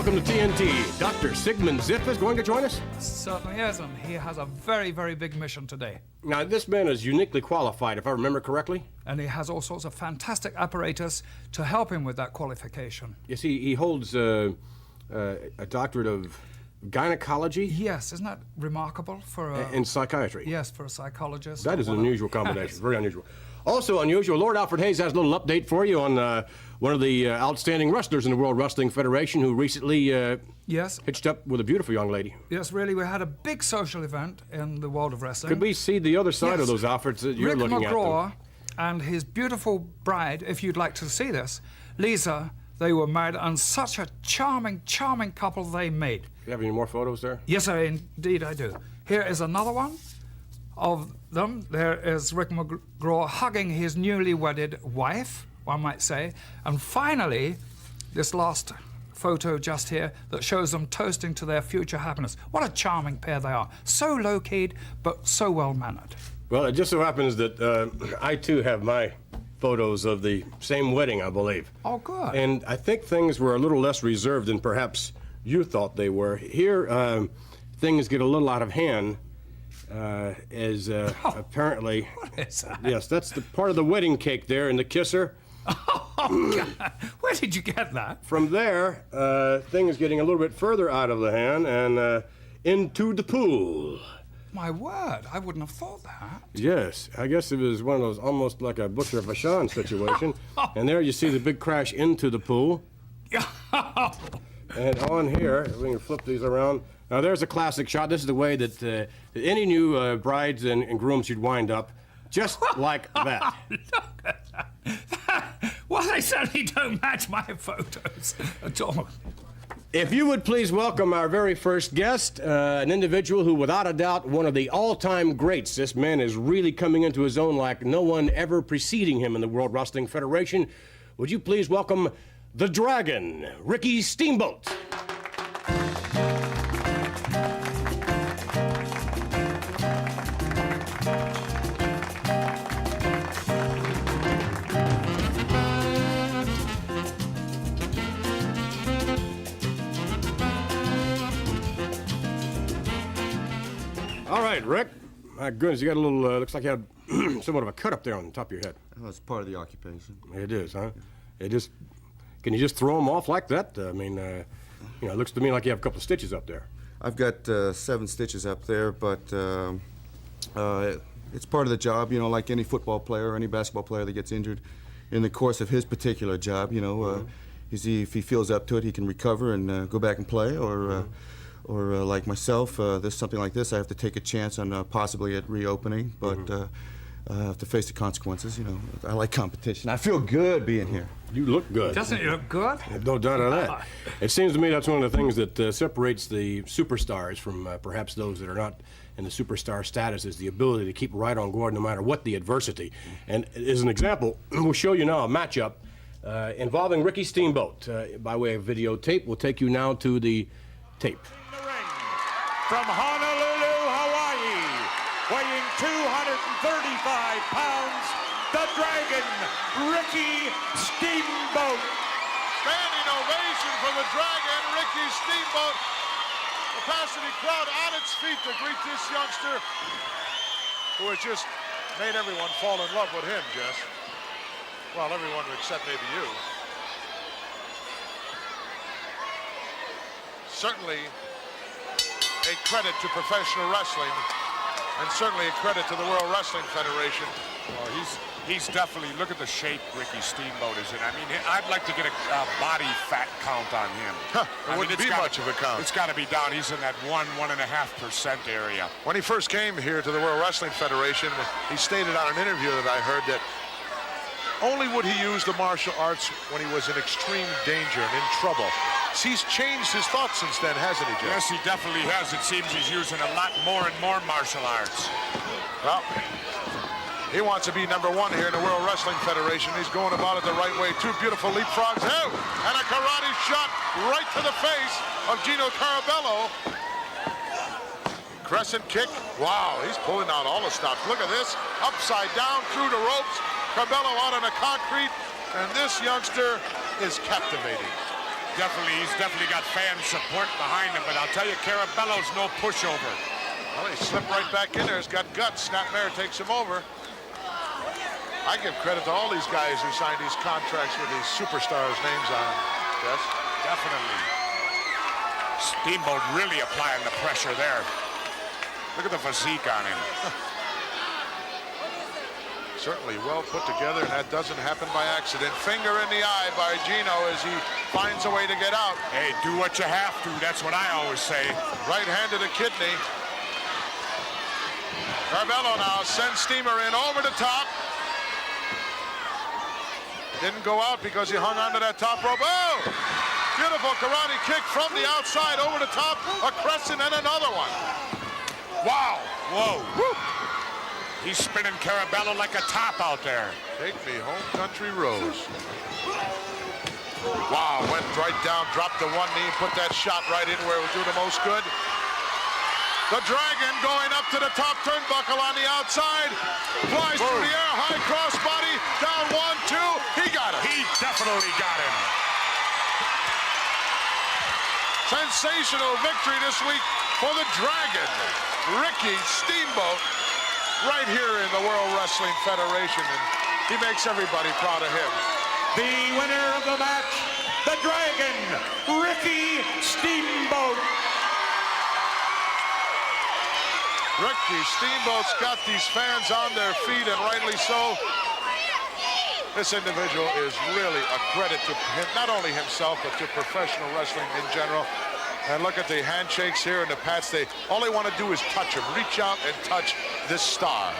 welcome to TNT. Dr. Sigmund Ziff is going to join us? Certainly is, and he has a very, very big mission today. Now, this man is uniquely qualified, if I remember correctly. And he has all sorts of fantastic apparatus to help him with that qualification. You see, he holds a doctorate of gynecology. Yes, isn't that remarkable for a... And psychiatry. Yes, for a psychologist. That is an unusual combination, very unusual. Also unusual, Lord Alfred Hayes has a little update for you on one of the outstanding wrestlers in the World Wrestling Federation who recently Yes. hitched up with a beautiful young lady. Yes, really, we had a big social event in the world of wrestling. Could we see the other side of those Alfreds that you're Rick looking McGraw at? and his beautiful bride, if you'd like to see this, Lisa, they were married, and such a charming, charming couple they made. Do you have any more photos there? Yes, sir, indeed I do. Here is another one of them. There is Rick McGraw hugging his newly wedded wife, one might say. And finally, this last photo just here that shows them toasting to their future happiness. What a charming pair they are. So low-keyed, but so well-mannered. Well, it just so happens that I, too, have my photos of the same wedding, I believe. Oh, good. And I think things were a little less reserved than perhaps you thought they were. Here, things get a little out of hand, as apparently... What is that? Yes, that's the part of the wedding cake there and the kisser. Oh, God. Where did you get that? From there, things getting a little bit further out of the hand and into the pool. My word, I wouldn't have thought that. Yes, I guess it was one of those almost like a Butcher Vachon situation. And there you see the big crash into the pool. And on here, we can flip these around. Now there's a classic shot. This is the way that any new brides and grooms should wind up, just like that. Look at that. Well, they certainly don't match my photos at all. If you would please welcome our very first guest, an individual who, without a doubt, one of the all-time greats. This man is really coming into his own like no one ever preceding him in the World Wrestling Federation. Would you please welcome the Dragon, Ricky Steamboat. All right, Rick. My goodness, you got a little, looks like you had somewhat of a cut up there on the top of your head. Well, it's part of the occupation. It is, huh? It just, can you just throw them off like that? I mean, you know, it looks to me like you have a couple of stitches up there. I've got 7 stitches up there, but it's part of the job, you know, like any football player or any basketball player that gets injured in the course of his particular job, you know. If he feels up to it, he can recover and go back and play, or like myself, there's something like this, I have to take a chance on possibly it reopening, but I have to face the consequences, you know. I like competition. I feel good being here. You look good. Doesn't it look good? No doubt of that. It seems to me that's one of the things that separates the superstars from perhaps those that are not in the superstar status, is the ability to keep right on guard no matter what the adversity. And as an example, we'll show you now a matchup involving Ricky Steamboat. By way of videotape, we'll take you now to the tape. From Honolulu, Hawaii, weighing 235 pounds, the Dragon, Ricky Steamboat. Standing ovation for the Dragon, Ricky Steamboat. Capacity crowd on its feet to greet this youngster who has just made everyone fall in love with him, Jess. Well, everyone except maybe you. Certainly a credit to professional wrestling, and certainly a credit to the World Wrestling Federation. Well, he's definitely, look at the shape Ricky Steamboat is in. I mean, I'd like to get a body fat count on him. It wouldn't be much of a count. It's got to be down. He's in that 1.5% area. When he first came here to the World Wrestling Federation, he stated on an interview that I heard that only would he use the martial arts when he was in extreme danger and in trouble. He's changed his thoughts since then, hasn't he, Jeff? Yes, he definitely has. It seems he's using a lot more and more martial arts. Well, he wants to be #1 here in the World Wrestling Federation. He's going about it the right way. 2 beautiful leapfrogs out, and a karate shot right to the face of Gino Carabello. Crescent kick. Wow, he's pulling out all the stops. Look at this. Upside down through the ropes. Carabello out on the concrete, and this youngster is captivating. he's definitely got fan support behind him, but I'll tell you, Carabello's no pushover. Well, he slipped right back in there. He's got guts. Snapmare takes him over. I give credit to all these guys who signed these contracts with these superstars' names on them. Yes? Definitely. Steamboat really applying the pressure there. Look at the physique on him. Certainly well put together, and that doesn't happen by accident. Finger in the eye by Gino as he finds a way to get out. Hey, do what you have to. That's what I always say. Right hand to the kidney. Carabello now sends Steamer in over the top. Didn't go out because he hung onto that top rope. Oh! Beautiful karate kick from the outside over the top, a crescent and another one. Wow. Whoa. Woo. He's spinning Carabello like a top out there. Take me home, country Rose. Wow, went right down, dropped the one knee, put that shot right in where it would do the most good. The Dragon going up to the top turnbuckle on the outside. Flies through the air, high crossbody, down 1, 2. He got it. He definitely got him. Sensational victory this week for the Dragon. Ricky Steamboat right here in the World Wrestling Federation, and he makes everybody proud of him. The winner of the match, the Dragon, Ricky Steamboat. Ricky Steamboat's got these fans on their feet, and rightly so. This individual is really a credit to him, not only himself, but to professional wrestling in general. And look at the handshakes here and the pats. All they want to do is touch him, reach out and touch this star.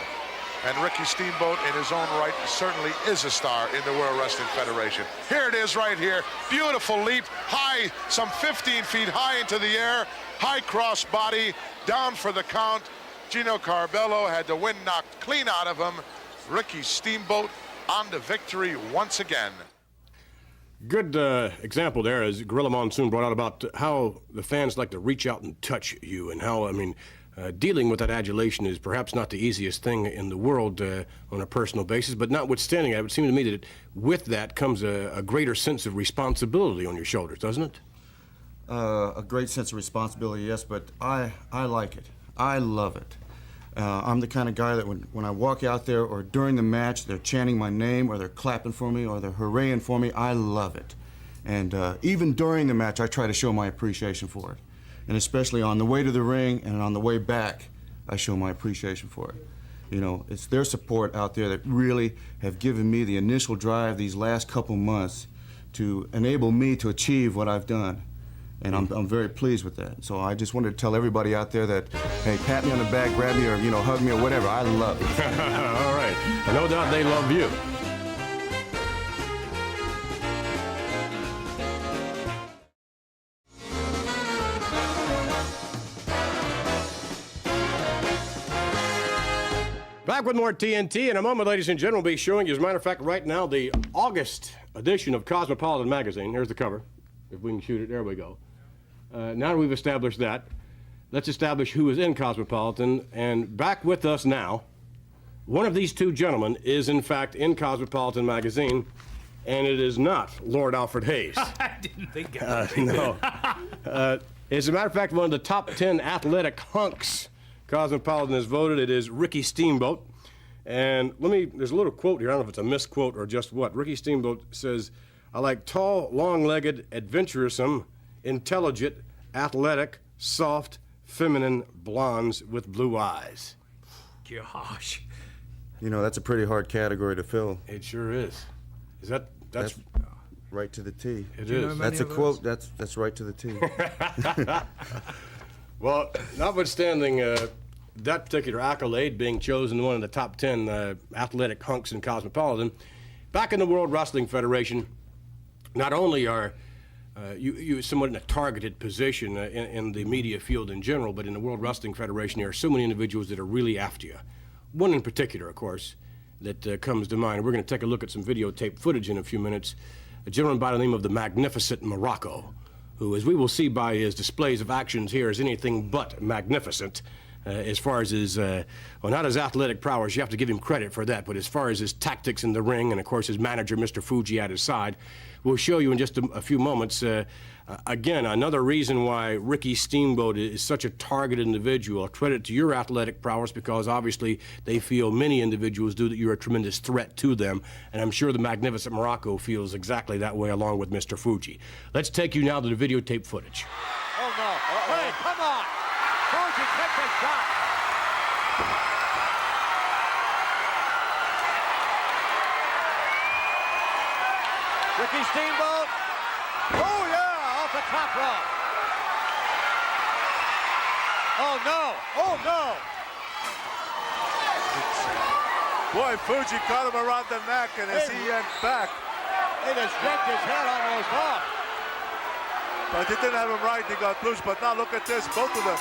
And Ricky Steamboat, in his own right, certainly is a star in the World Wrestling Federation. Here it is right here. Beautiful leap, high, some 15 feet high into the air. High cross body, down for the count. Gino Carabello had the wind knocked clean out of him. Ricky Steamboat on the victory once again. Good example there, as Gorilla Monsoon brought out about how the fans like to reach out and touch you, and how, I mean, dealing with that adulation is perhaps not the easiest thing in the world on a personal basis, but notwithstanding, it would seem to me that with that comes a greater sense of responsibility on your shoulders, doesn't it? A great sense of responsibility, yes, but I like it. I love it. I'm the kind of guy that when I walk out there or during the match, they're chanting my name or they're clapping for me or they're hooraying for me, I love it. And even during the match, I try to show my appreciation for it. And especially on the way to the ring and on the way back, I show my appreciation for it. You know, it's their support out there that really have given me the initial drive these last couple months to enable me to achieve what I've done. And I'm very pleased with that. So I just wanted to tell everybody out there that, hey, pat me on the back, grab me, or, you know, hug me or whatever. I love it. All right. No doubt they love you. Back with more TNT in a moment, ladies and gentlemen. We'll be showing you, as a matter of fact, right now, the August edition of Cosmopolitan Magazine. Here's the cover. If we can shoot it, there we go. Now that we've established that, let's establish who is in Cosmopolitan. And back with us now, one of these two gentlemen is, in fact, in Cosmopolitan Magazine, and it is not Lord Alfred Hayes. I didn't think it. No. As a matter of fact, one of the top 10 athletic hunks Cosmopolitan has voted, it is Ricky Steamboat. And there's a little quote here, I don't know if it's a misquote or just what. Ricky Steamboat says, I like tall, long-legged, adventuresome, intelligent, athletic, soft, feminine blondes with blue eyes. Gosh. You know, that's a pretty hard category to fill. It sure is. That's right to the T. It you know is. many That's a of quote. That's right to the T. Well, notwithstanding that particular accolade, being chosen one of the top 10 athletic hunks in Cosmopolitan, back in the World Wrestling Federation, not only are you somewhat in a targeted position in the media field in general, but in the World Wrestling Federation, there are so many individuals that are really after you. One in particular, of course, that comes to mind. We're going to take a look at some videotape footage in a few minutes. A gentleman by the name of the Magnificent Morocco, who, as we will see by his displays of actions here, is anything but magnificent. as far as his, well, not his athletic prowess, you have to give him credit for that, but as far as his tactics in the ring, and of course his manager, Mr. Fuji, at his side, we'll show you in just a few moments. Again, another reason why Ricky Steamboat is such a targeted individual. A credit to your athletic prowess, because obviously they feel, many individuals do, that you're a tremendous threat to them, and I'm sure the Magnificent Morocco feels exactly that way along with Mr. Fuji. Let's take you now to the videotape footage. Oh, no. Hey, come on. Fuji, take the shot. Ricky Steamboat. Oh, yeah, off the top rope. Oh, no. Oh, no. Boy, Fuji caught him around the neck, and as he yanked back, He just yanked his head almost off. but he didn't have him right, he got loose. But now look at this, both of them.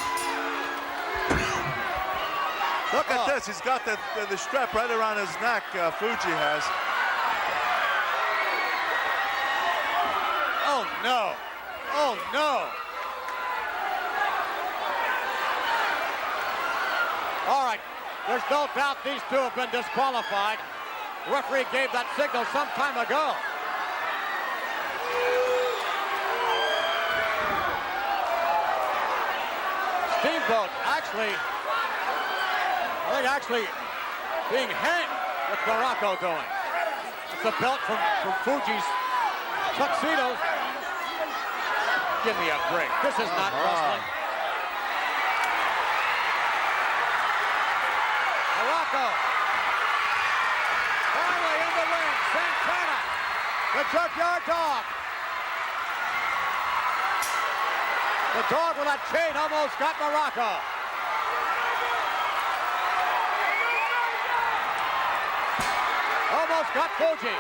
Look at this, he's got the strap right around his neck, Fuji has. Oh, no. Oh, no. All right. There's no doubt these two have been disqualified. The referee gave that signal some time ago. Steamboat actually being hanged. What's Morocco doing? It's a belt from Fuji's tuxedos. Give me a break. This is not wrestling. Morocco. Finally in the ring. Santana. The Junkyard Dog. The dog with that chain almost got Morocco. Almost got Fuji.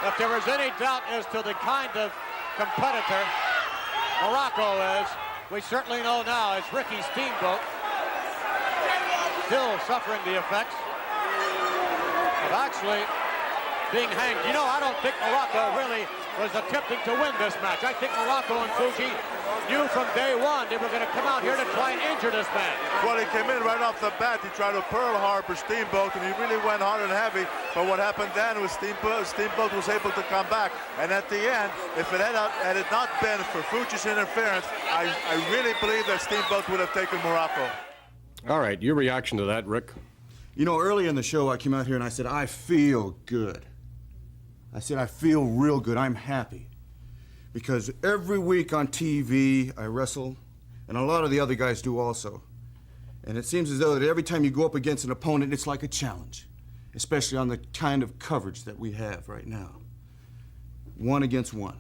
If there was any doubt as to the kind of competitor Morocco is, we certainly know now it's Ricky Steamboat, still suffering the effects of actually being hanged. You know, I don't think Morocco really was attempting to win this match. I think Morocco and Fuji knew from day one they were going to come out here to try and injure this man. Well, he came in right off the bat. He tried to Pearl Harbor Steamboat, and he really went hard and heavy. But what happened then was Steamboat was able to come back. And at the end, if it had it not been for Fuji's interference, I really believe that Steamboat would have taken Morocco. All right, your reaction to that, Rick? You know, earlier in the show, I came out here and I said, I feel good. I said, I feel real good. I'm happy. Because every week on TV, I wrestle, and a lot of the other guys do also. And it seems as though that every time you go up against an opponent, it's like a challenge, especially on the kind of coverage that we have right now. 1 against 1.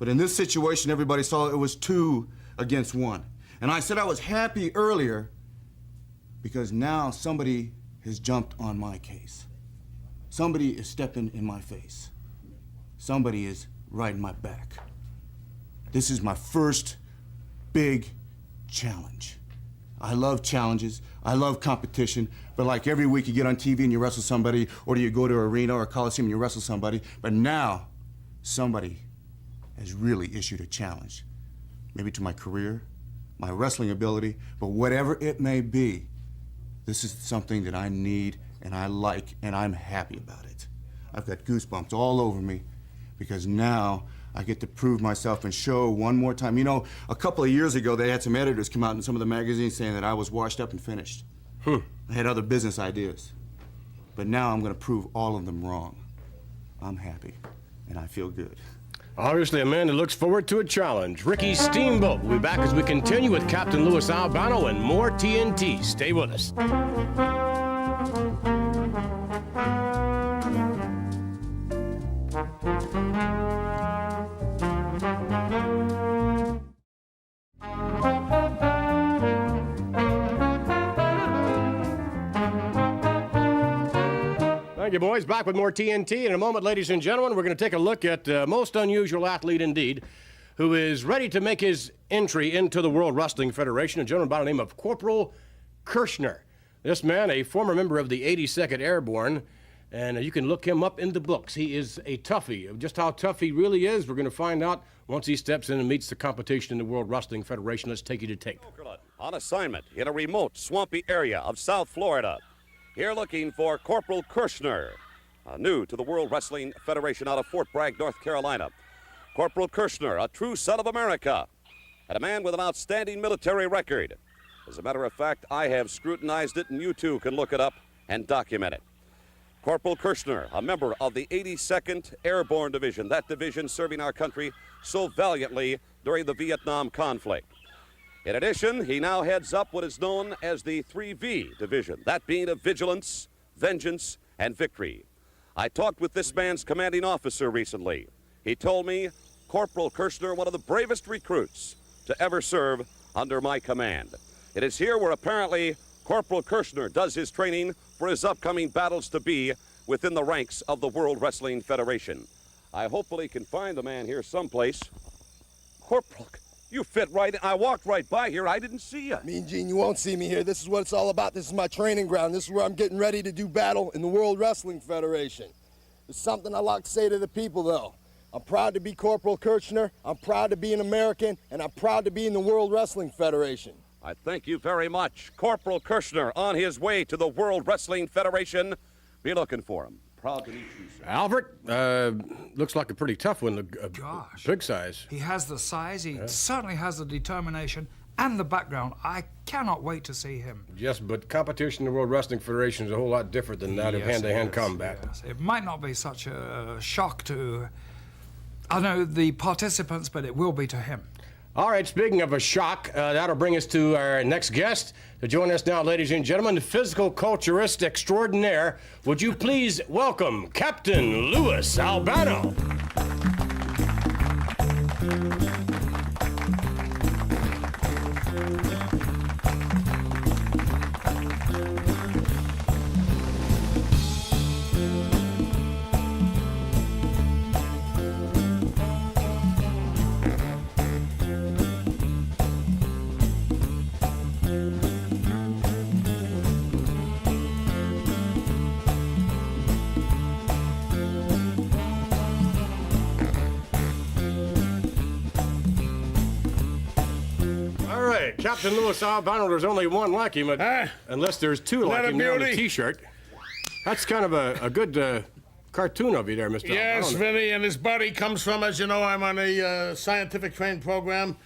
But in this situation, everybody saw it was 2 against 1. And I said I was happy earlier because now somebody has jumped on my case. Somebody is stepping in my face. Somebody is riding my back. This is my first big challenge. I love challenges. I love competition. But like every week you get on TV and you wrestle somebody, or you go to an arena or a coliseum and you wrestle somebody. But now, somebody has really issued a challenge. Maybe to my career, my wrestling ability, but whatever it may be, this is something that I need and I like, and I'm happy about it. I've got goosebumps all over me because now I get to prove myself and show one more time. You know, a couple of years ago, they had some editors come out in some of the magazines saying that I was washed up and finished. I had other business ideas. But now I'm going to prove all of them wrong. I'm happy, and I feel good. Obviously, a man that looks forward to a challenge. Ricky Steamboat will be back as we continue with Captain Louis Albano and more TNT. Stay with us. Thank you, boys. Back with more TNT. In a moment, ladies and gentlemen, we're going to take a look at the most unusual athlete indeed, who is ready to make his entry into the World Wrestling Federation, a gentleman by the name of Corporal Kirchner. This man, a former member of the 82nd Airborne, and you can look him up in the books. He is a toughie. Just how tough he really is, we're going to find out once he steps in and meets the competition in the World Wrestling Federation. Let's take you to tape. On assignment in a remote, swampy area of South Florida. Here looking for Corporal Kirshner, new to the World Wrestling Federation out of Fort Bragg, North Carolina. Corporal Kirshner, a true son of America, and a man with an outstanding military record. As a matter of fact, I have scrutinized it, and you too can look it up and document it. Corporal Kirshner, a member of the 82nd Airborne Division, that division serving our country so valiantly during the Vietnam conflict. In addition, he now heads up what is known as the 3V Division, that being of vigilance, vengeance, and victory. I talked with this man's commanding officer recently. He told me, Corporal Kirshner, one of the bravest recruits to ever serve under my command. It is here where apparently Corporal Kirshner does his training for his upcoming battles to be within the ranks of the World Wrestling Federation. I hopefully can find the man here someplace. Corporal, you fit right in. I walked right by here. I didn't see you. Mean Gene, you won't see me here. This is what it's all about. This is my training ground. This is where I'm getting ready to do battle in the World Wrestling Federation. There's something I like to say to the people, though. I'm proud to be Corporal Kirshner. I'm proud to be an American, and I'm proud to be in the World Wrestling Federation. I thank you very much. Corporal Kirshner on his way to the World Wrestling Federation. Be looking for him. Proud to meet you, sir. Albert, looks like a pretty tough one, Gosh. big size. He has the size, he certainly has the determination and the background. I cannot wait to see him. Yes, but competition in the World Wrestling Federation is a whole lot different than that of Yes, hand-to-hand it is, combat. yes. It might not be such a shock to, I know, the participants, but it will be to him. All right, speaking of a shock, that'll bring us to our next guest. To join us now, ladies and gentlemen, the physical culturist extraordinaire. Would you please welcome Captain Louis Albano? Captain Louis Albano, there's only one like him, unless there's two like him there on the T-shirt. That's kind of a good cartoon of you there, Mr. Yes, Albano. Vinny, and his buddy comes from, as you know, I'm on a scientific training program.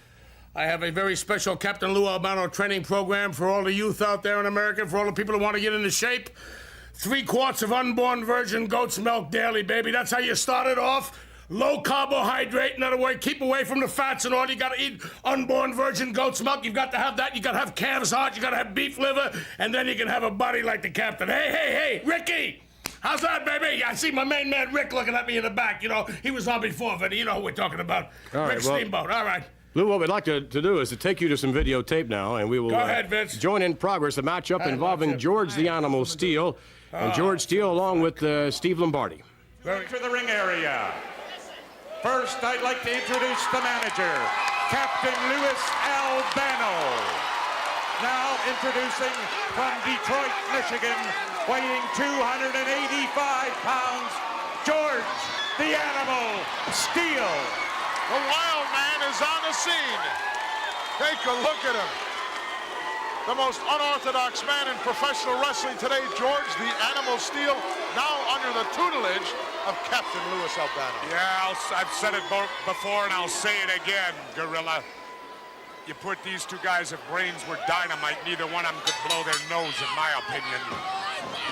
I have a very special Captain Lou Albano training program for all the youth out there in America, for all the people who want to get into shape. 3 quarts of unborn virgin goat's milk daily, baby. That's how you start it off. Low carbohydrate, in other words, keep away from the fats and all. You gotta eat unborn virgin goat's milk. You've got to have that. You gotta have calf's heart. You gotta have beef liver, and then you can have a body like the captain. Hey, Ricky! How's that, baby? I see my main man Rick looking at me in the back. You know, he was on before, Vinny. You know who we're talking about. All right, Rick well, Steamboat. All right. Lou, what we'd like to do is to take you to some videotape now, and we will Go ahead, Vince. join in progress a matchup involving watch it. George the Animal Steele and George Steele along with Steve Lombardi. To the ring area. First, I'd like to introduce the manager, Captain Louis Albano. Now introducing from Detroit, Michigan, weighing 285 pounds, George the Animal Steele. The wild man is on the scene. Take a look at him. The most unorthodox man in professional wrestling today, George the Animal Steele, now under the tutelage of Captain Louis Albano. Yeah, I've said it before and I'll say it again, Gorilla. You put these two guys, if brains were dynamite, neither one of them could blow their nose, in my opinion.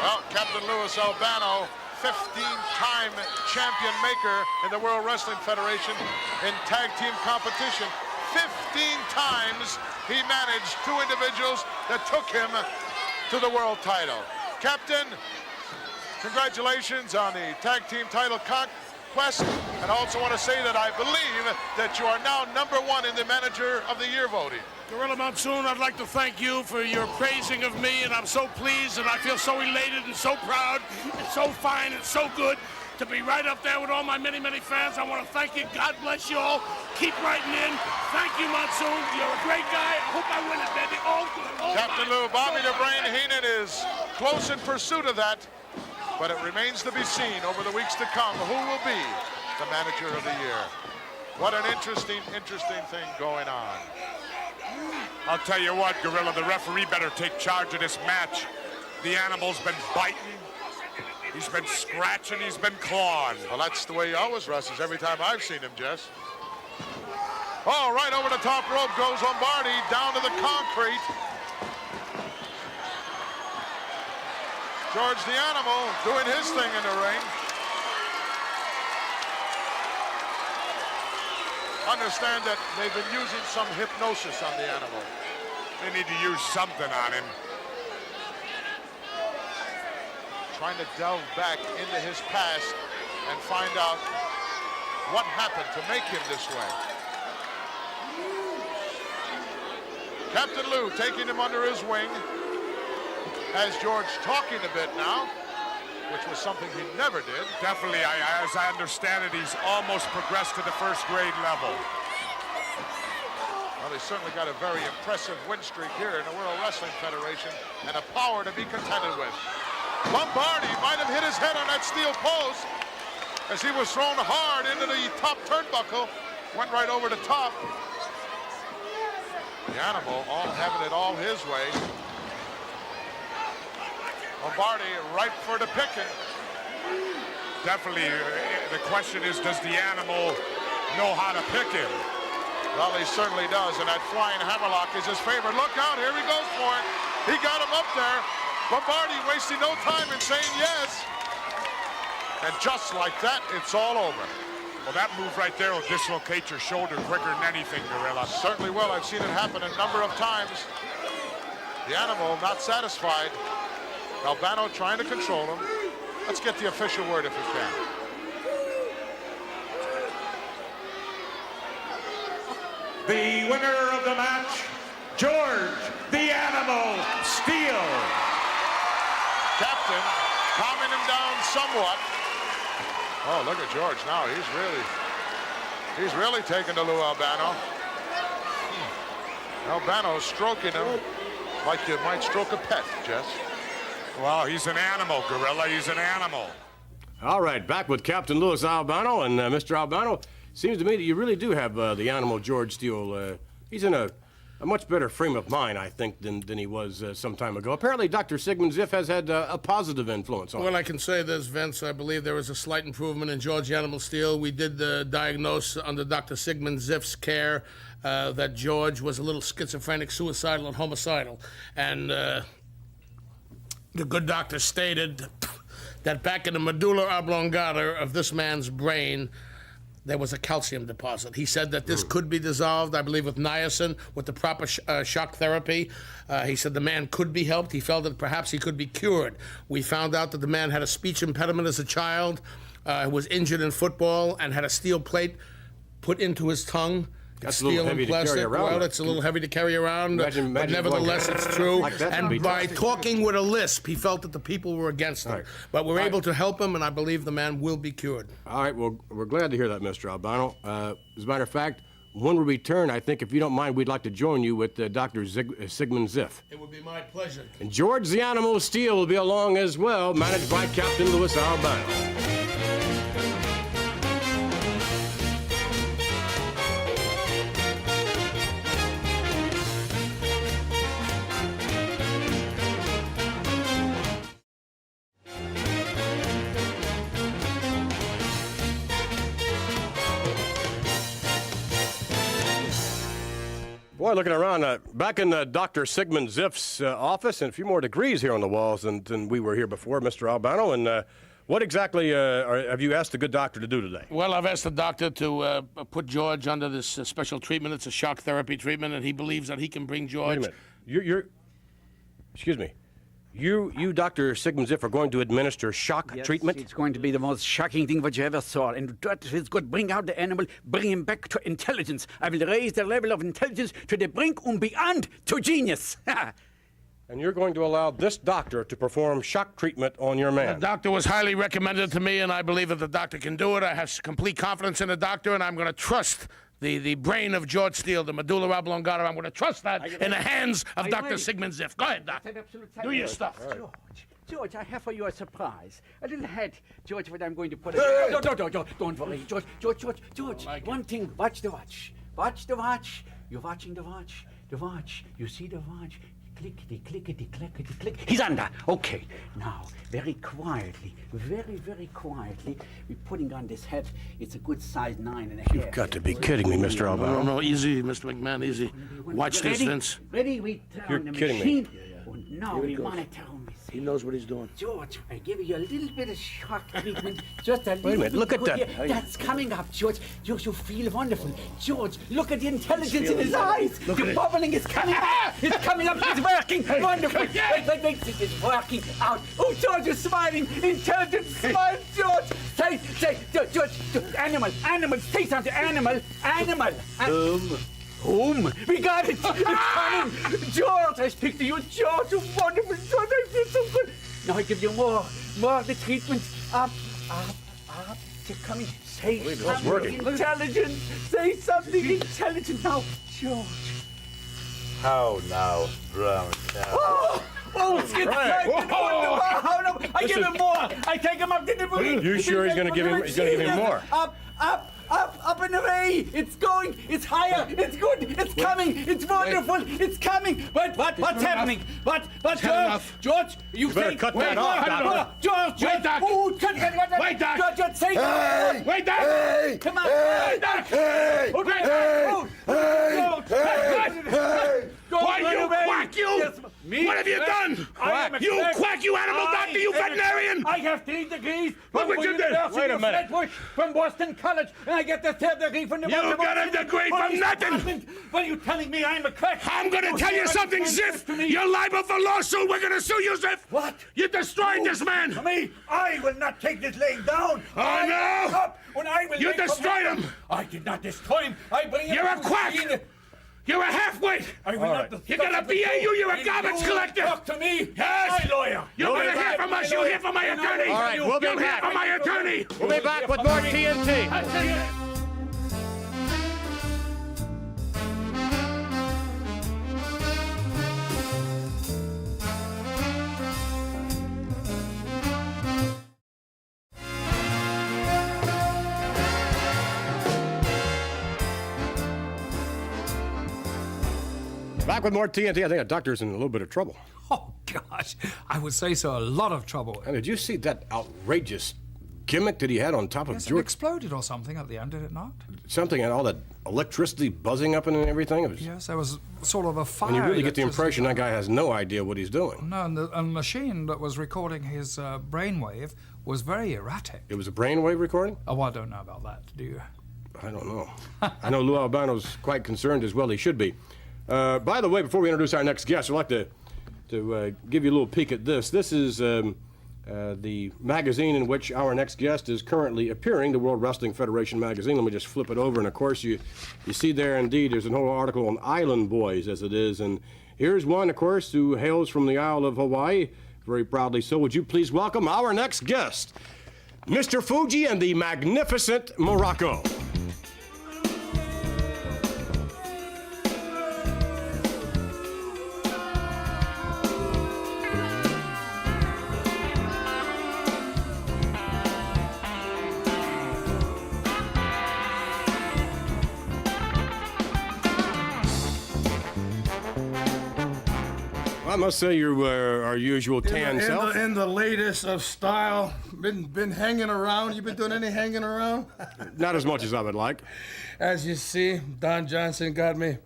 Well, Captain Louis Albano, 15-time champion maker in the World Wrestling Federation in tag team competition. 15 times he managed 2 individuals that took him to the world title. Captain, congratulations on the tag team title conquest, and I also want to say that I believe that you are now #1 in the Manager of the Year voting. Gorilla Monsoon, I'd like to thank you for your praising of me, and I'm so pleased, and I feel so elated and so proud. It's so fine and so good to be right up there with all my many, many fans. I want to thank you. God bless you all. Keep writing in. Thank you, Monsoon. You're a great guy. I hope I win it, baby. All good. All Captain mine. Lou, Bobby So the Brain mine. Heenan is close in pursuit of that. But it remains to be seen over the weeks to come who will be the manager of the year. What an interesting thing going on. I'll tell you what, Gorilla, the referee better take charge of this match. The animal's been biting, he's been scratching, he's been clawing. Well, that's the way he always wrestles every time I've seen him, Jess. Oh, right over the top rope goes Lombardi, down to the concrete. George the Animal doing his thing in the ring. Understand that they've been using some hypnosis on the Animal. They need to use something on him. Trying to delve back into his past and find out what happened to make him this way. Captain Lou taking him under his wing. Has George talking a bit now, which was something he never did. Definitely, as I understand it, he's almost progressed to the first grade level. Well, they certainly got a very impressive win streak here in the World Wrestling Federation and a power to be contended with. Lombardi might have hit his head on that steel post as he was thrown hard into the top turnbuckle, went right over the top. The Animal all having it all his way. Lombardi ripe for the picking. Definitely, the question is, does the Animal know how to pick him? Well, he certainly does, and that flying hammerlock is his favorite. Look out, here he goes for it. He got him up there. Lombardi wasting no time in saying yes. And just like that, it's all over. Well, that move right there will dislocate your shoulder quicker than anything, Gorilla. Certainly will. I've seen it happen a number of times. The Animal not satisfied. Albano trying to control him. Let's get the official word if we can. The winner of the match, George the Animal Steele. Captain calming him down somewhat. Oh, look at George now. He's really taking to Lou Albano. Albano stroking him like you might stroke a pet, Jess. Well, he's an animal, Gorilla. He's an animal. All right, back with Captain Louis Albano. And Mr. Albano, seems to me that you really do have the Animal George Steele. He's in a much better frame of mind, I think, than he was some time ago. Apparently, Dr. Sigmund Ziff has had a positive influence on him. Well, I can say this, Vince. I believe there was a slight improvement in George the Animal Steele. We did diagnose under Dr. Sigmund Ziff's care that George was a little schizophrenic, suicidal, and homicidal. And the good doctor stated that back in the medulla oblongata of this man's brain, there was a calcium deposit. He said that this could be dissolved, I believe, with niacin, with the proper shock therapy. He said the man could be helped. He felt that perhaps he could be cured. We found out that the man had a speech impediment as a child, was injured in football, and had a steel plate put into his tongue. That's a little heavy to carry around. Well, it's a little heavy to carry around, Imagine but nevertheless, going it's true. like that would be And by tough. talking with a lisp, he felt that the people were against him. Right. But we're able to help him, and I believe the man will be cured. All right, well, we're glad to hear that, Mr. Albano. As a matter of fact, when we return, I think, if you don't mind, we'd like to join you with Dr. Sigmund Ziff. It would be my pleasure. And George the Animal Steele will be along as well, managed by Captain Louis Albano. Boy, looking around, back in Dr. Sigmund Ziff's office, and a few more degrees here on the walls than we were here before, Mr. Albano. And what exactly have you asked the good doctor to do today? Well, I've asked the doctor to put George under this special treatment. It's a shock therapy treatment, and he believes that he can bring George. Wait a minute. Excuse me. You, Dr. Sigmund Ziff, are going to administer shock treatment? It's going to be the most shocking thing that you ever saw. And that is good. Bring out the animal, bring him back to intelligence. I will raise the level of intelligence to the brink and beyond to genius. And you're going to allow this doctor to perform shock treatment on your man? The doctor was highly recommended to me, and I believe that the doctor can do it. I have complete confidence in the doctor, and I'm going to trust the brain of George Steele, the medulla oblongata. I'm going to trust that in the hands of Dr. Sigmund Ziff. Go ahead, doctor. Do your stuff. George, I have for you a surprise. A little hat, George, what I'm going to put it. No, don't worry, George. One thing, watch the watch. Watch the watch. You're watching the watch. The watch. You see the watch. Clickety, clickety, clickety, click. He's under. Okay. Now, very quietly, very quietly, we're putting on this hat. It's a good size 9.5. You've got to be kidding me, Mr. Albano. No, easy, Mr. McMahon, easy. Watch this, Vince. Ready? We turn You're the kidding me. machine. And now we monitor him. He knows what he's doing. George, I give you a little bit of shock treatment. Just a little Wait a minute, bit look at good that. here. That's coming up, George. George, you feel wonderful. George, look at the intelligence in his eyes. The bubbling is coming up. It's coming up. It's working. Wonderful. Wait. It's working out. Oh, George is smiling. Intelligent smile, George. Say, George, animal. Say something. Animal. Home. We got it. It's coming. George, I speak to you, George. You wonderful, George. I feel so good. Now I give you more of the treatment. Up. They're coming. Say something intelligent. Say something intelligent now, George. How now, brown cow? Oh, it's getting I give him more. I take him up to the moon. You sure he's gonna give him more? Up and away! It's going! It's higher! It's good! It's coming! It's wonderful! It's coming! What's happening? What, George? You better cut that off, Doc. George! Wait, Doc! Oh, Wait, Doc! George, say Hey! Wait, Doc! Hey! Come on! Hey! Doc! Hey! Why, you quack, you! Yes, me? What have you done? You quack, you animal doctor, you veterinarian! I have 3 degrees Look what you did. Wait a minute. From Boston College, and I get the 3rd degree from the You got a degree from nothing. What are you telling me? I'm a crack. I'm gonna tell you something, Ziff! You're liable for lawsuit! We're gonna sue you, Ziff! What? You destroyed this man! Me? I will not take this laying down. I know. Up, and I will You make destroyed from- him. I did not destroy him. I bring him You're a to quack. the- You're a halfwit! I will not. You got a BAU, you're a garbage collector! Talk to me. Yes. My lawyer. You're gonna hear from us! You'll hear from my attorney! All right, we'll be You'll hear back. from my attorney! We'll be back with more TNT. Back with more TNT. I think the doctor's in a little bit of trouble. Oh, gosh. I would say so. A lot of trouble. And did you see that outrageous gimmick that he had on top of Yes, it George? exploded or something at the end, did it not? Something and all that electricity buzzing up and everything. It was, Yes, there was sort of a fire. and you really get the electricity. impression that guy has no idea what he's doing. No, and the machine that was recording his brainwave was very erratic. It was a brainwave recording? Oh, I don't know about that, do you? I don't know. I know Lou Albano's quite concerned as well. He should be. By the way, before we introduce our next guest, I'd like to give you a little peek at this. This is the magazine in which our next guest is currently appearing, the World Wrestling Federation magazine. Let me just flip it over, and of course you see there indeed there's an whole article on Island Boys, as it is. And here's one, of course, who hails from the Isle of Hawaii, very proudly so. Would you please welcome our next guest, Mr. Fuji and the Magnificent Morocco. I must say you're our usual tan self. In the latest of style. Been hanging around. You been doing any hanging around? Not as much as I would like. As you see, Don Johnson got me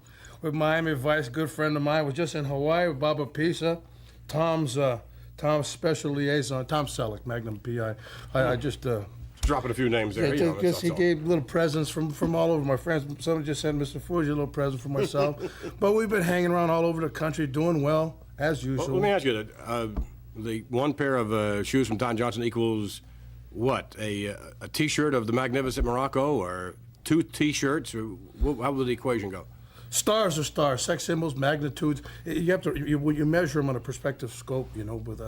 with Miami Vice. Good friend of mine. Was just in Hawaii with Baba Pisa. Tom's special liaison, Tom Selleck, Magnum PI. I just dropping a few names there. Yeah, he gave little presents from all over my friends. Someone just sent Mr. Fuji a little present for myself. But we've been hanging around all over the country, doing well as usual. Well, let me ask you that. The one pair of shoes from Don Johnson equals what? A T-shirt of the Magnificent Morocco, or 2 T-shirts, or how will the equation go? Stars are stars, sex symbols, magnitudes. You have to you measure them on a perspective scope. You know, with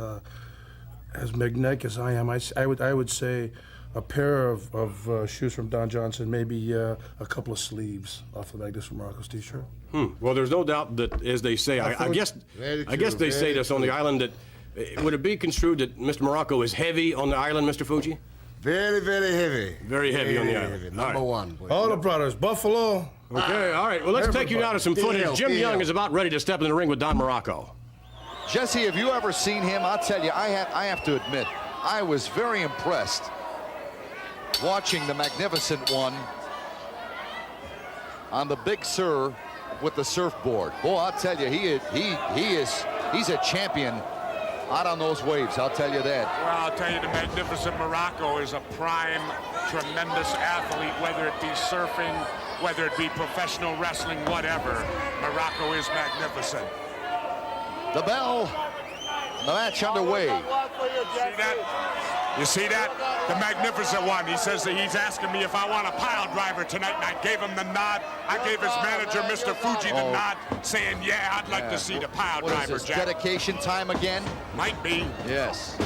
as magnetic as I am, I would say a pair of shoes from Don Johnson, maybe a couple of sleeves off the Magnificent Morocco's T-shirt. Well, there's no doubt that, as they say, I guess they say this on the island, that Would it be construed that Mr. Morocco is heavy on the island, Mr. Fuji? Very, very heavy. Very heavy on the island. Heavy. All Number right. one. Boy. All the brothers, Buffalo. Okay, all right. Well, let's take you now to some footage. Jim Young is about ready to step in the ring with Don Morocco. Jesse, have you ever seen him? I'll tell you, I have to admit, I was very impressed watching the Magnificent One on the Big Sur with the surfboard. Boy, I'll tell you, he's a champion out on those waves, I'll tell you that. Well, I'll tell you, the Magnificent Morocco is a prime, tremendous athlete, whether it be surfing, whether it be professional wrestling, whatever. Morocco is magnificent. The bell, the match underway. See that? You see that? The Magnificent One. He says that he's asking me if I want a pile driver tonight, and I gave him the nod. I gave his manager, Mr. Fuji, the nod, saying, yeah, I'd like to see the pile What is driver, this, Jack. dedication time again? Might be. Yes.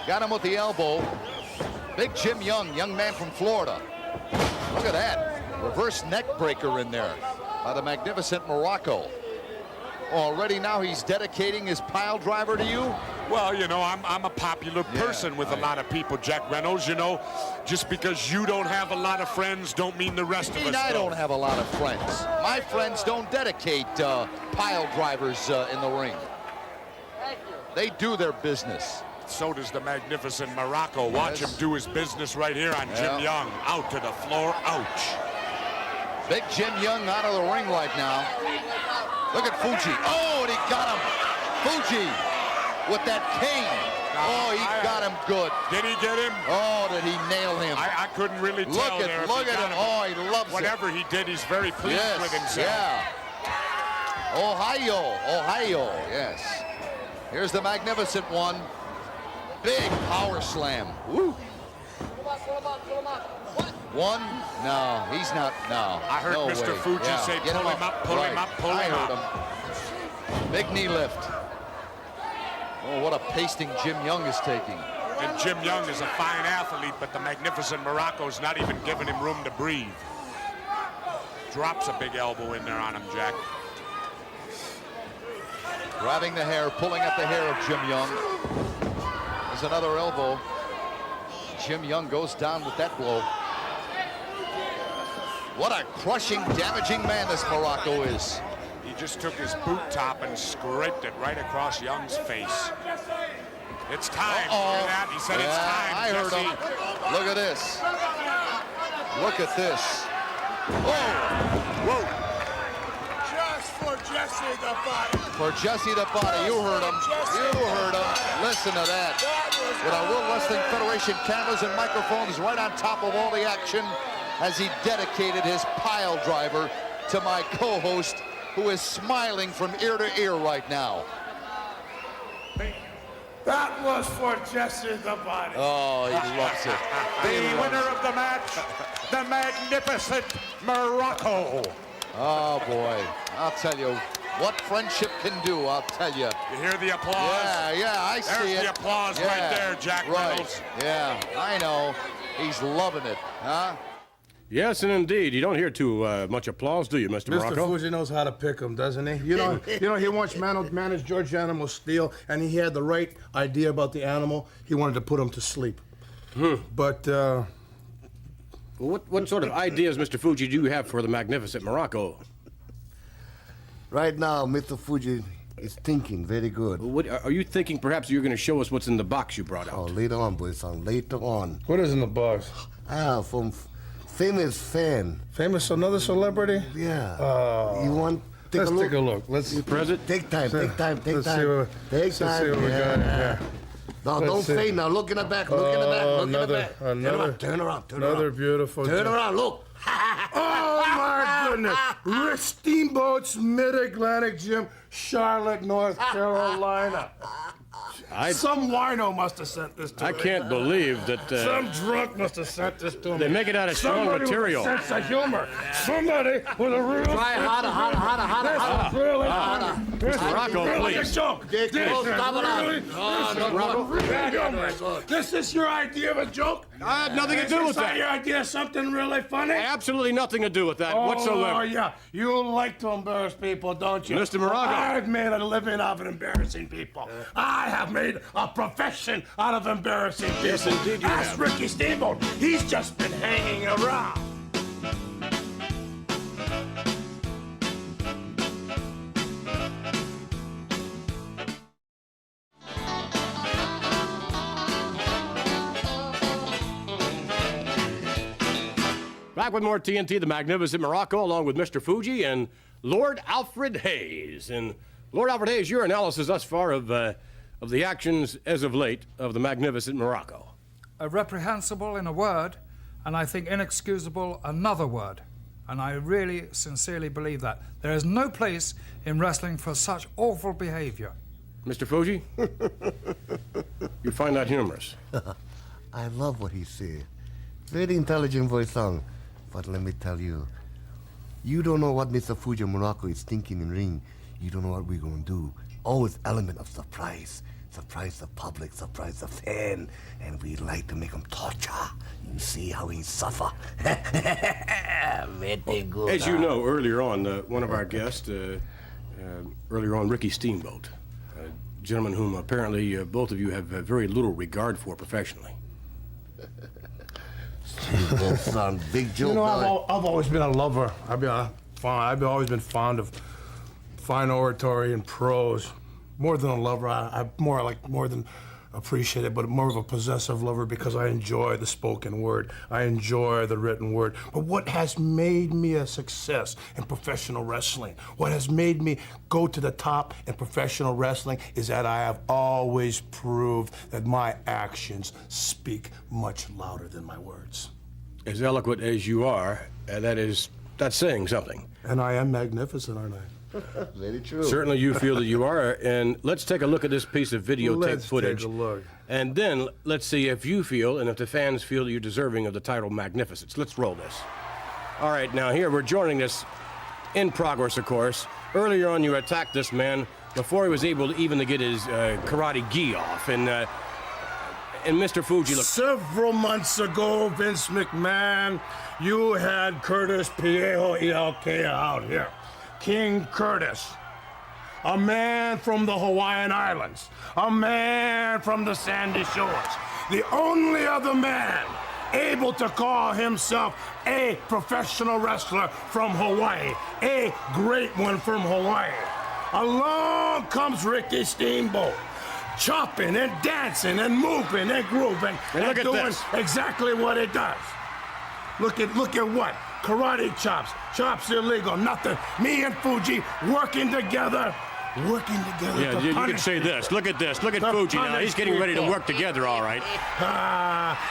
Got him with the elbow. Big Jim Young, young man from Florida. Look at that. Reverse neck breaker in there by the Magnificent Morocco. Already now he's dedicating his pile driver to you? Well, you know, I'm a popular person with a lot of people, Jack Reynolds. You know, just because you don't have a lot of friends don't mean the rest of us I don't have a lot of friends. My friends don't dedicate pile drivers in the ring. They do their business. So does the Magnificent Morocco. Watch him do his business right here on Jim Young. Out to the floor. Ouch. Big Jim Young out of the ring right now. Look at Fuji. Oh, and he got him. Fuji with that cane. Oh, he got him good. Did he get him? Oh, did he nail him? I couldn't really tell there. Look at him. Oh, he loves Whatever he did, he's very pleased with himself. Yeah. Ohio, yes. Here's the Magnificent One. Big power slam. Woo. One? No, he's not. No. I heard no Mr. way. Fuji say, Get pull him up, pull him up, pull him up. Him. Big knee lift. Oh, what a pasting Jim Young is taking. And Jim Young is a fine athlete, but the Magnificent Morocco's not even giving him room to breathe. Drops a big elbow in there on him, Jack. Grabbing the hair, pulling at the hair of Jim Young. There's another elbow. Jim Young goes down with that blow. What a crushing, damaging man this Morocco is. He just took his boot top and scraped it right across Young's face. It's time. Hear that? He said it's time. I heard him. Look at this. Look at this. Whoa. Whoa. Just for Jesse the Body. For Jesse the Body. You heard him. You heard him. Listen to that. With our World Wrestling Federation cameras and microphones right on top of all the action as he dedicated his pile driver to my co-host, who is smiling from ear to ear right now. That was for Jesse the Body. Oh, he loves it. The winner of the match, the Magnificent Morocco. Oh, boy. I'll tell you what friendship can do, I'll tell you. You hear the applause? Yeah, I see it. There's the applause right there, Jack Reynolds. Yeah, I know. He's loving it, huh? Yes, and indeed. You don't hear too much applause, do you, Mr. Morocco? Mr. Fuji knows how to pick him, doesn't he? You know, he once managed George Animal Steel, and he had the right idea about the animal. He wanted to put him to sleep. But, what sort of ideas, Mr. Fuji, do you have for the Magnificent Morocco? Right now, Mr. Fuji is thinking very good. What, are you thinking perhaps you're going to show us what's in the box you brought out? Oh, later on, boy, son, later on. what is in the box? From famous fan. Famous another celebrity? Yeah. You want Let's a look? take a look. Let's Present? Take time, take time, take let's time. see what, Take let's time. see what we got here. No, Let's don't see. fade now. Look in the back, look in the back, look in the back. Turn around, turn Another around. beautiful. Turn around, look. Oh my goodness! Rick Steamboat's Mid-Atlantic Gym, Charlotte, North Carolina. Some wino must have sent this to me. I can't believe that Some drunk must have sent this to me. they make it out of strong Somebody material. with a sense of humor. Somebody with a real. Try harder. This is really funny. Morocco, please. Joke. This is your idea of a joke? I had nothing to do with that. Your idea of something really funny? Absolutely nothing to do with that whatsoever. Oh, yeah. You like to embarrass people, don't you? Mr. Morocco. I've made a living out of embarrassing people. I have made a profession out of embarrassing people. Yes, indeed you Ask have. Ricky Steamboat. He's just been hanging around. Back with more TNT, the Magnificent Morocco, along with Mr. Fuji and Lord Alfred Hayes. And Lord Alfred Hayes, your analysis thus far of the actions as of late of the Magnificent Morocco. Reprehensible in a word, and I think inexcusable another word. And I really sincerely believe that. There is no place in wrestling for such awful behavior. Mr. Fuji, you find that humorous? I love what he said. Very intelligent voice song. But let me tell you, you don't know what Mr. Fuji Morocco is thinking in ring. You don't know what we're going to do. Always element of surprise. Surprise the public, surprise the fan. And we like to make him torture. You see how he suffer. Very good. As you know, earlier on, one of our guests, earlier on, Ricky Steamboat, a gentleman whom apparently both of you have very little regard for professionally. Son, big joke. You know, boy. I've always been a lover. I've always been fond of fine oratory and prose. More than a lover, I'm more than appreciate it, but more of a possessive lover because I enjoy the spoken word. I enjoy the written word. But what has made me a success in professional wrestling, what has made me go to the top in professional wrestling is that I have always proved that my actions speak much louder than my words. As eloquent as you are, that's saying something. And I am magnificent, aren't I? Very true. Certainly you feel that you are, and let's take a look at this piece of videotape footage. Take a look. And then let's see if you feel, and if the fans feel you're deserving of the title Magnificence. Let's roll this. All right, now here we're joining this in progress, of course. Earlier on you attacked this man before he was able to even get his karate gi off, and Mr. Fuji, look. Several months ago, Vince McMahon, you had Curtis Piejo Iauke out here. King Curtis, a man from the Hawaiian Islands, a man from the Sandy Shores, the only other man able to call himself a professional wrestler from Hawaii, a great one from Hawaii. Along comes Ricky Steamboat, chopping and dancing and moving and grooving and doing exactly what it does. Look at what? Karate chops. Chops illegal. Nothing. Me and Fuji working together. Yeah, you can say this. Look at this. Look at Fuji now. He's getting ready to work together, all right.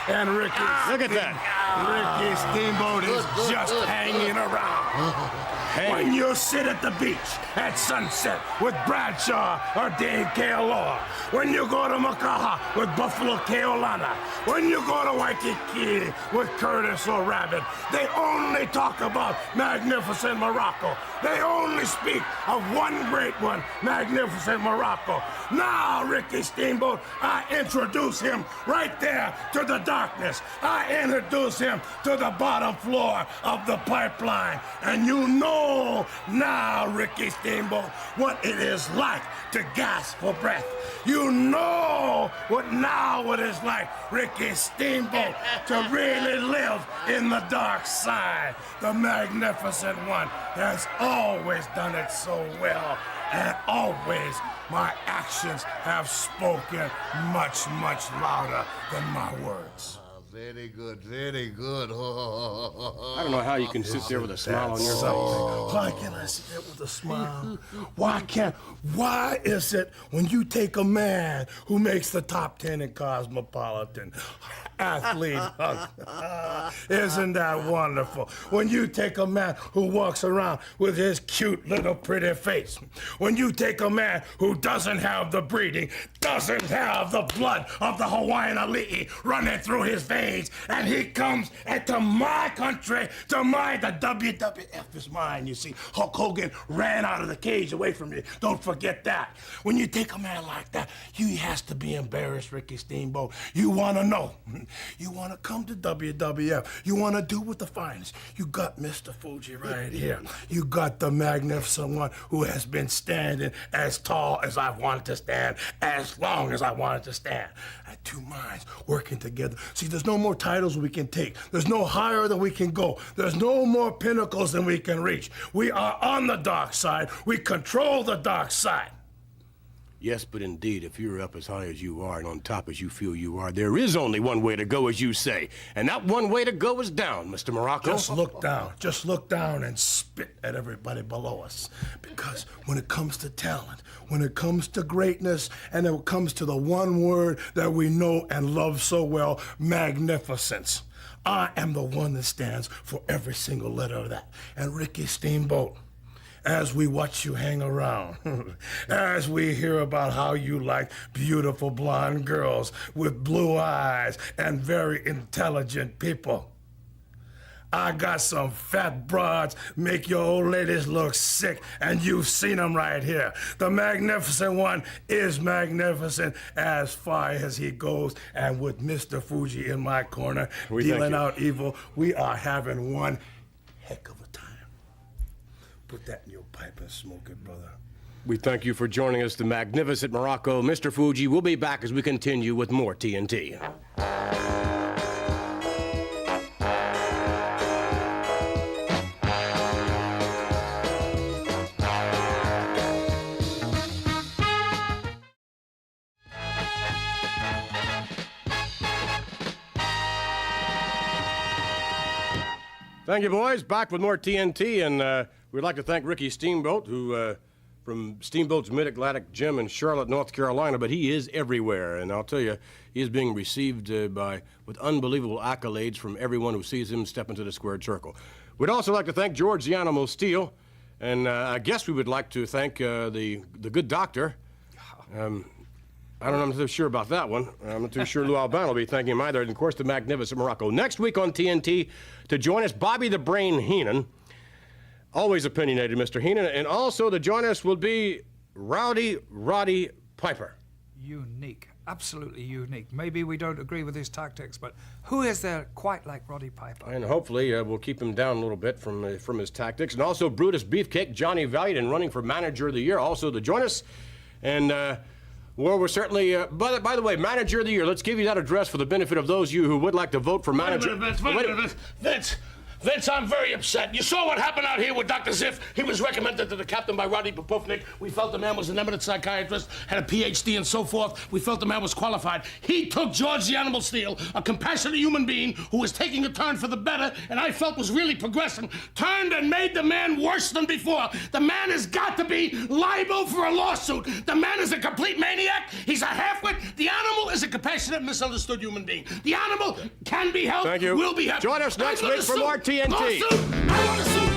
And Ricky. Look at that. Ricky Steamboat is just hanging around. When you sit at the beach at sunset with Bradshaw or Dave Kealoha, when you go to Makaha with Buffalo Keolana, when you go to Waikiki with Curtis or Rabbit, they only talk about Magnificent Morocco. They only speak of one great one, Magnificent Morocco. Now, Ricky Steamboat, I introduce him right there to the darkness. I introduce him to the bottom floor of the pipeline. And you know now, Ricky Steamboat, what it is like to gasp for breath. You know what it is like, Ricky Steamboat, to really live in the dark side. The Magnificent One has always done it so well, and always my actions have spoken much, much louder than my words. Very good, very good. I don't know how you can sit there with a smile on your face. Why can't I sit there with a smile? Why is it when you take a man who makes the top 10 in Cosmopolitan, athlete, isn't that wonderful? When you take a man who walks around with his cute little pretty face, when you take a man who doesn't have the breeding, doesn't have the blood of the Hawaiian Ali'i running through his veins, stage, and he comes into my country, the WWF is mine, you see. Hulk Hogan ran out of the cage away from you. Don't forget that. When you take a man like that, he has to be embarrassed, Ricky Steamboat. You want to know. You want to come to WWF. You want to do with the finest. You got Mr. Fuji right here. You got the magnificent one who has been standing as tall as I wanted to stand, as long as I wanted to stand. Had two minds working together. See, there's no more titles we can take. There's no higher than we can go. There's no more pinnacles than we can reach. We are on the dark side. We control the dark side. Yes, but indeed, if you're up as high as you are and on top as you feel you are, there is only one way to go, as you say. And that one way to go is down, Mr. Morocco. Just look down. Just look down and spit at everybody below us. Because when it comes to talent, when it comes to greatness, and it comes to the one word that we know and love so well, magnificence, I am the one that stands for every single letter of that. And Ricky Steamboat, as we watch you hang around, as we hear about how you like beautiful blonde girls with blue eyes and very intelligent people, I got some fat broads make your old ladies look sick, and you've seen them right here. The magnificent one is magnificent as far as he goes, and with Mr. Fuji in my corner, dealing out evil, we are having one heck of a time. Put that in your pipe and smoke it, brother. We thank you for joining us, the magnificent Morocco. Mr. Fuji, we'll be back as we continue with more TNT. Thank you, boys. Back with more TNT, and we'd like to thank Ricky Steamboat, who from Steamboat's Mid-Atlantic Gym in Charlotte, North Carolina, but he is everywhere, and I'll tell you, he is being received with unbelievable accolades from everyone who sees him step into the squared circle. We'd also like to thank George the Animal Steele, and I guess we would like to thank the good doctor. I'm not too sure about that one. I'm not too sure Lou Albano will be thanking him either. And, of course, the magnificent Morocco. Next week on TNT, to join us, Bobby the Brain Heenan. Always opinionated, Mr. Heenan. And also to join us will be Rowdy Roddy Piper. Unique. Absolutely unique. Maybe we don't agree with his tactics, but who is there quite like Roddy Piper? And hopefully we'll keep him down a little bit from his tactics. And also Brutus Beefcake, Johnny Valiant, and running for Manager of the Year, also to join us. And... well, we're certainly, by the way, Manager of the Year, let's give you that address for the benefit of those of you who would like to vote for Manager. Wait a minute, Vince, I'm very upset. You saw what happened out here with Dr. Ziff. He was recommended to the captain by Roddy Popofnik. We felt the man was an eminent psychiatrist, had a PhD and so forth. We felt the man was qualified. He took George the Animal Steele, a compassionate human being who was taking a turn for the better, and I felt was really progressing, turned and made the man worse than before. The man has got to be liable for a lawsuit. The man is a complete maniac. He's a halfwit. The animal is a compassionate, misunderstood human being. The animal can be helped. Thank you. Will be helped. Join us next week for more TNT. Lawsuit. I want to sue